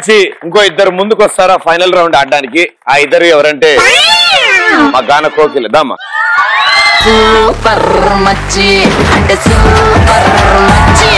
మంచి ఇంకో ఇద్దరు ముందుకు వస్తారా ఫైనల్ రౌండ్ ఆడడానికి. ఆ ఇద్దరు ఎవరంటే మా గాన కోకిల దామా. సూపర్ మచ్చి అంటే సూపర్ మచ్చి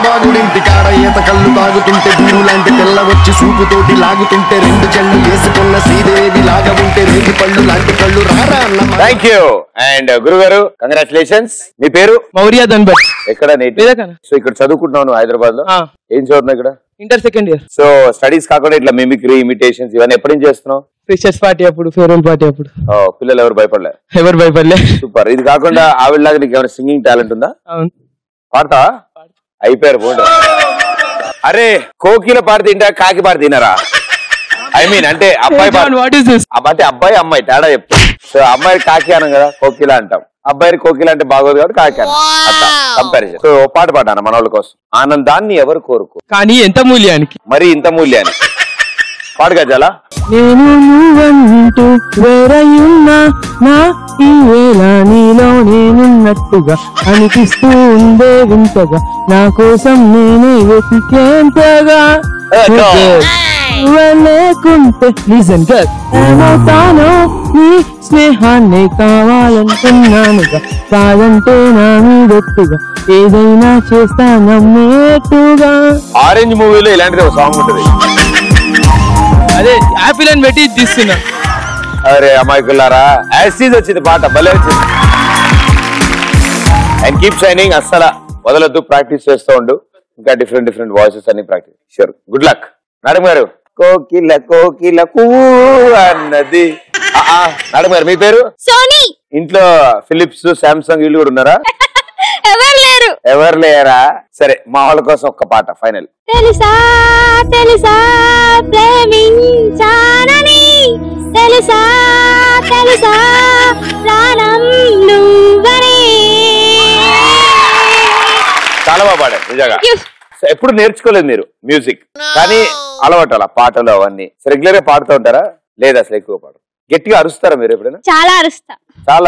బాగుడింటి కాడ ఈత కళ్ళు తాగుతుంటే బీరు లాంటి పిల్ల వచ్చి సూపుతోటి లాగుతుంటే రెండు చెళ్ళు వేసుకున్న శ్రీదేవి లాగా ఉంటే రెండు పళ్ళు లాంటి కళ్ళు రారా అన్న. Thank you. అండ్ గురుగారు కంగ్రాచులేషన్స్. మీ పేరు? మౌర్య ధన్బట్. ఎక్కడ? సో ఇక్కడ చదువుకుంటున్నాను హైదరాబాద్ లో. ఏం చదువుతున్నావు ఇక్కడ? Inter second year. So studies కాకుండా ఇట్లా మిమిక్రీ ఇమిటేషన్స్ ఇవన్నీ ఎప్పటి నుంచి చేస్తున్నావు? ఫ్రెషర్స్ పార్టీ అప్పుడు, ఫేర్వెల్ పార్టీ అప్పుడు. పిల్లలు ఎవరు భయపడలే? ఎవరు భయపడలే. సూపర్. ఇది కాకుండా ఆవిడలాగా నీకు ఏమైనా సింగింగ్ టాలెంట్ ఉందా? అవును. పాడతా? అయిపోయారు ఫోన్. అరే కోకిల పాట తింటా కాకి పాట తినరా? ఐ మీన్ అంటే అబ్బాయి అంటే అబ్బాయి అమ్మాయి తేడా చెప్పు. సో అమ్మాయి కాకి అనం కదా, కోకిల అంటాం. అబ్బాయి కోకిల అంటే బాగోదు కాబట్టి కాకి అనం. అట్లా కంపారిజన్. సో పాట పాడాను మన వాళ్ళ కోసం. ఆనందాన్ని ఎవరు కోరుకో కానీ ఎంత మూల్యానికి, మరి ఇంత మూల్యానికి. పాడుగా జలా. నేను నువ్వంటూ వేరయ్యున్నా నా ఈ వేళ నీలో నేనున్నట్టుగా అనిపిస్తూ ఉందే వింతగా, నా కోసం నేనే వెతికేంతగా లేకుంటే నిజంగా ఏమవుతానో నీ స్నేహాన్ని కావాలంటున్నానుగా, కాదంటే నా మీదొట్టుగా ఏదైనా చేస్తా నమ్మేట్టుగా. ఆరెంజ్ మూవీలో ఇలాంటిది ఒక సాంగ్ ఉంటుంది. అదే యాపిల్ అని పెట్టి తీస్తున్నా. అరే అమాయకులారా, యాసిడ్ వచ్చింది పాట, భలే వచ్చింది. అండ్ కీప్ షైనింగ్, అస్సలు వదలొద్దు, ప్రాక్టీస్ చేస్తూ ఉండు. ఇంకా డిఫరెంట్ వాయిసెస్ అన్ని practice. Sure. Good luck. Madam గారు. కోకిల కోకిల అన్నది. మేడం గారు మీ పేరు? సోనీ. ఇంట్లో ఫిలిప్స్, సామ్సంగ్ వీళ్ళు కూడా ఉన్నారా? ఎవరు లేరా? సరే మా వాళ్ళ కోసం ఒక్క పాట ఫైనల్. తెలుసా తెలుసా ప్రేమించానని, తెలుసా తెలుసా ప్రాణం నువ్వని. చాలా బాగా పాడారు నిజంగా. ఎప్పుడు నేర్చుకోలేదు మీరు మ్యూజిక్, కానీ అలవాటు అలా పాటలు అవన్నీ. రెగ్యులర్ గా పాడుతూ ఉంటారా లేదా అసలు ఎక్కువ పాడు? గట్టిగా అరుస్తారా మీరు ఎప్పుడైనా? చాలా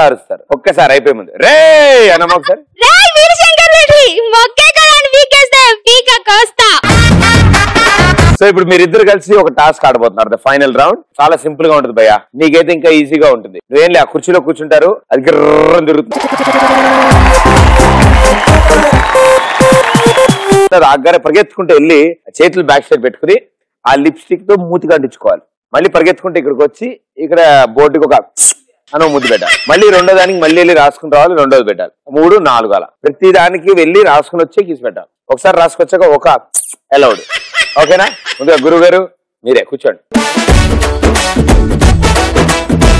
అరుస్తారు. ఒక్కసారి అయిపోయే ముందు రే అన్నమా ఒకసారి. సో ఇప్పుడు మీరిద్దరు కలిసి ఒక టాస్క్ ఆడబోతున్నారు. ద ఫైనల్ రౌండ్ చాలా సింపుల్ గా ఉంటుంది భయ్యా. నీకైతే ఇంకా ఈజీగా ఉంటుంది. నువ్వేం లే, ఆ కుర్చీలో కూర్చుంటారు, అది గిర్రని తిరుగుతుంది. ఆగ్గానే పరిగెత్తుకుంటూ వెళ్ళి చేతులు బ్యాక్ సైడ్ పెట్టుకుని ఆ లిప్స్టిక్ తో మూతికి అంటించుకోవాలి. మళ్ళీ పరిగెత్తుకుంటే ఇక్కడికి వచ్చి ఇక్కడ బోర్డుకి ఒక అని ముద్దు పెట్టాలి. మళ్ళీ రెండో దానికి మళ్ళీ వెళ్ళి రాసుకుని రావాలి, రెండోది పెట్టాలి. 3, 4 అలా ప్రతి దానికి వెళ్ళి రాసుకుని వచ్చి కిసి పెట్టాలి. ఒకసారి రాసుకొచ్చాక ఒక అలౌడ్. ఓకేనా? ముందుగా గురువు గారు మీరే కూర్చోండి.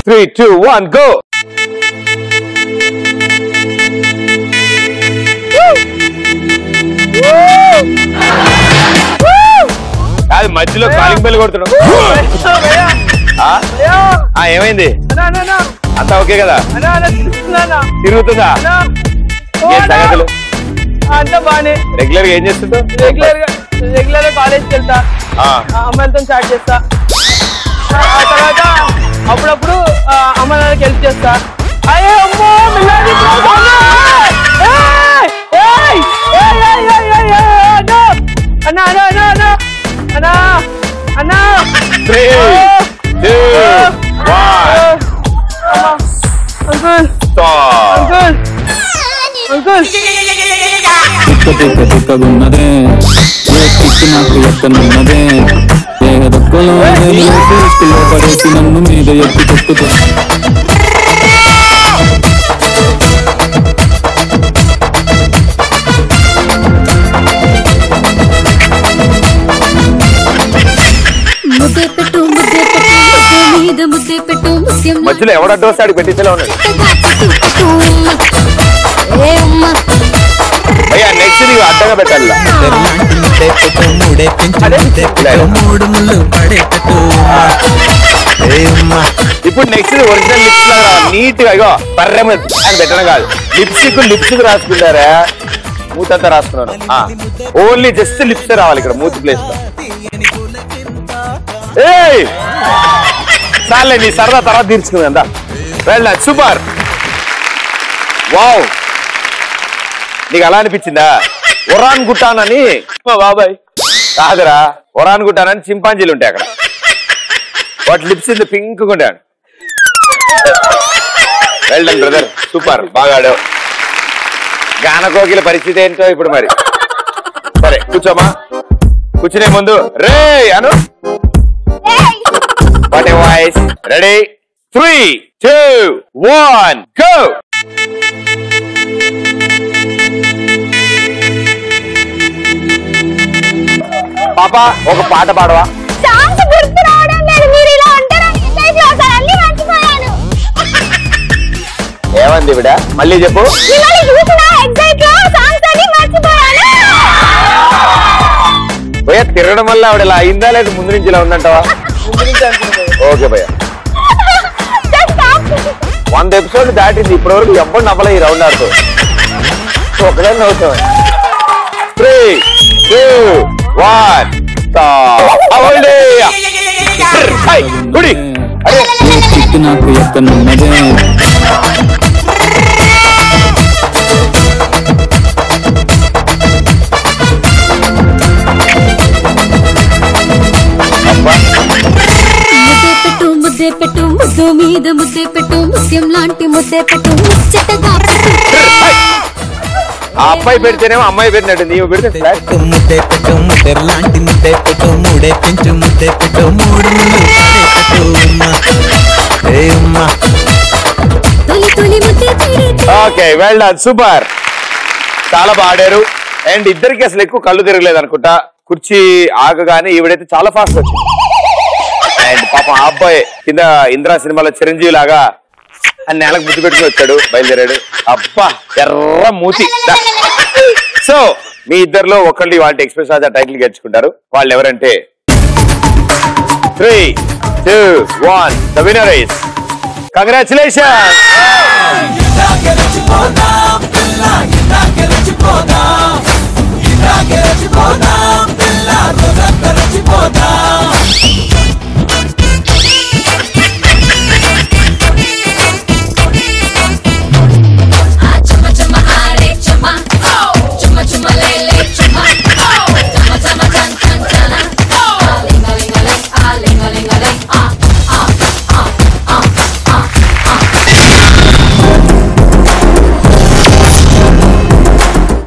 3, 2, 1 గో. అది మధ్యలో కాలింగ్ బెల్ కొడుతున్నాడు. ఏమైంది? అంతా ఓకే కదా? తిరుగుతుందా? సంగతులు అంతా బానే. రెగ్యులర్ గా ఏం చేస్తుంటావు? రెగ్యులర్ గా కాలేజ్కి వెళ్తా, అమ్మాయిలతో చాట్ చేస్తా. ఆ తర్వాత అప్పుడప్పుడు అమ్మ నాన్నకి హెల్ప్ చేస్తా. అయ్యో అమ్మో అన్నా అన్నా అన్నా అన్నా అన్నా అన్నా 3, 2, 1 అంకుల్ అంకుల్ అంకుల్. ఉన్నదే నాకు ఎక్కనున్నదే దేహదక్కులో పడేసి నన్ను మీద ఎత్తి తొక్కుతూ మధ్యలో ఎవడో సాడి పెట్టించేలా ఉన్నాడు. అయ్యా నెక్స్ట్ నీకు అడ్డగా పెట్టాలి. ఇప్పుడు నెక్స్ట్ ఒరిజినల్ లిప్స్ లాగా నీట్ గా ఇగో పర్రె అని పెట్టడం కాదు. లిప్స్టిక్ రాసుకుంటారా? మూతంతా రాసుకున్నాను. ఓన్లీ జస్ట్ లిప్స్ రావాలి ఇక్కడ మూతి ప్లేస్ లో. చాలే నీ సరదా తర్వాత తీర్చుకుందా. వెల్ డన్ సూపర్ వావ్ నీకు అలా అనిపించిందా ఒరాన్ గుట్టానని బాబాయ్ కాదురా ఒరాన్ గుట్టానని చింపాంజీలు ఉంటాయి అక్కడ వాటి లిప్స్ ఇంత పింక్ ఉంటాడు వెల్ డన్ బ్రదర్ సూపర్ బాగా ఆడావు గానకోకిల పరిస్థితి ఏంటో ఇప్పుడు మరి సరే కూర్చోమా కూర్చునే ముందు రే అను what a voice ready 3, 2, 1 go పాపా ఒక పాట పాడవా సాంగ్స్ గుర్తు రావడం లేదు మీరు ఇలా అంటారని ఒకసారి అన్ని మర్చిపోయాను ఏమంది విడ మళ్ళీ చెప్పు మిమ్మల్ని చూసిన ఎగ్జైట్ లో సాంగ్స్ అన్ని మర్చిపోయాను భయ్యా తిరగడం వల్ల ఆవిడ ఇలా అయిందా లేదా ముందు నుంచి ఇలా ఉందంటావా ఓకే భయ్యా 100 ఎపిసోడ్ దాటింది ఇప్పటి వరకు ఎప్పుడు నవ్వలే ఈ రౌండ్ ఆడుతూ ఒకటే నవ్వుతాం 3, 2, 1 గుడి కిక్కు నాకు ఎక్కనున్నదే ముద్దే పెట్టు ముద్దు మీద ముద్దే పెట్టు ముత్యం లాంటి ముద్దే పెట్టు ముచ్చటగా ఆ అబ్బాయి పెడితేనేమో అమ్మాయి పెట్టినట్టు నీవు పెడితే ఫ్లాట్. ముద్దే పెట్టు ముద్దెర్ లాంటి ముద్దే పెట్టు మూడే పెంచు ముద్దే పెట్టు మూడు తొలి తొలి ముద్దే తీరితే ఓకే వెల్ డన్ సూపర్ చాలా బాగా ఆడారు అండ్ ఇద్దరికి అసలు ఎక్కువ కళ్ళు తిరగలేదు అనుకుంటా కుర్చీ ఆగగానే ఈవిడైతే చాలా ఫాస్ట్ వచ్చింది అండ్ పాపం ఆ అబ్బాయి కింద ఇంద్రా సినిమాలో చిరంజీవి లాగా అన్ని నెలకు ముద్దు పెట్టుకుని వచ్చాడు బయలుదేరాడు అబ్బా ఎర్ర మూతి సో మీ ఇద్దరిలో ఒకళ్ళు వాళ్ళ ఎక్స్ప్రెస్ రాజా టైటిల్ గెలుచుకుంటారు వాళ్ళు ఎవరంటే 3, 2, 1 ద విన్నర్ ఇస్ కంగ్రాచులేషన్